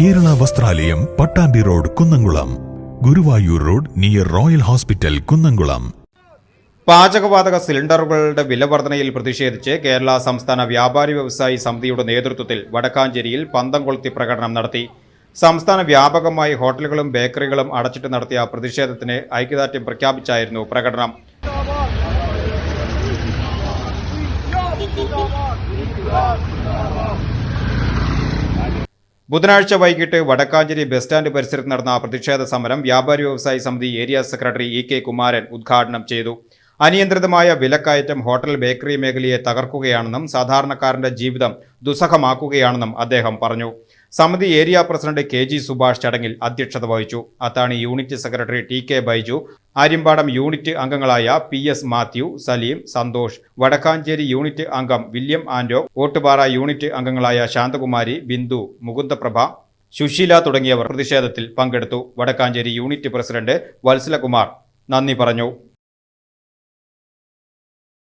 Kerala Vasthralayam, Pattambi road, Kunnamkulam. Guruvayur road near royal hospital, Kunnamkulam. പാചകവാതക സിലിണ്ടറുകളുടെ വില വർധനയിൽ പ്രതിഷേധിച്ച് കേരള സംസ്ഥാന വ്യാപാരി വ്യവസായി സമിതിയുടെ നേതൃത്വത്തിൽ വടക്കാഞ്ചേരിയിൽ പന്തം കൊളുത്തി പ്രകടനം നടത്തി. സംസ്ഥാന വ്യാപകമായി ഹോട്ടലുകളും ബേക്കറികളും അടച്ചിട്ട് നടത്തിയ പ്രതിഷേധത്തിന് ഐക്യദാർഢ്യം പ്രഖ്യാപിച്ചായിരുന്നു പ്രകടനം. ബുധനാഴ്ച വൈകിട്ട് വടക്കാഞ്ചേരി ബസ് സ്റ്റാൻഡ് പരിസരത്ത് നടന്ന പ്രതിഷേധ സമരം വ്യാപാരി വ്യവസായി സമിതി ഏരിയ സെക്രട്ടറി ഇ.കെ. കുമാരൻ ഉദ്ഘാടനം ചെയ്തു. അനിയന്ത്രിതമായ വിലക്കയറ്റം ഹോട്ടൽ ബേക്കറി മേഖലയെ തകർക്കുകയാണെന്നും സാധാരണക്കാരന്റെ ജീവിതം ദുസ്സഹമാക്കുകയാണെന്നും അദ്ദേഹം പറഞ്ഞു. സമിതി ഏരിയ പ്രസിഡന്റ് കെ.ജി. സുഭാഷ് ചടങ്ങിൽ അധ്യക്ഷത വഹിച്ചു. Athani unit secretary T K. Baiju, Aryampadam unit അംഗങ്ങളായ പി.എസ്. മാത്യു, സലീം, സന്തോഷ്, വടക്കാഞ്ചേരി യൂണിറ്റ് അംഗം വില്യം ആൻഡോ, ഓട്ടുപാറ യൂണിറ്റ് അംഗങ്ങളായ ശാന്തകുമാരി, ബിന്ദു, മുകുന്ദപ്രഭ, സുശീല തുടങ്ങിയവർ പ്രതിഷേധത്തിൽ പങ്കെടുത്തു. വടക്കാഞ്ചേരി യൂണിറ്റ് പ്രസിഡന്റ് വത്സലകുമാർ നന്ദി പറഞ്ഞു.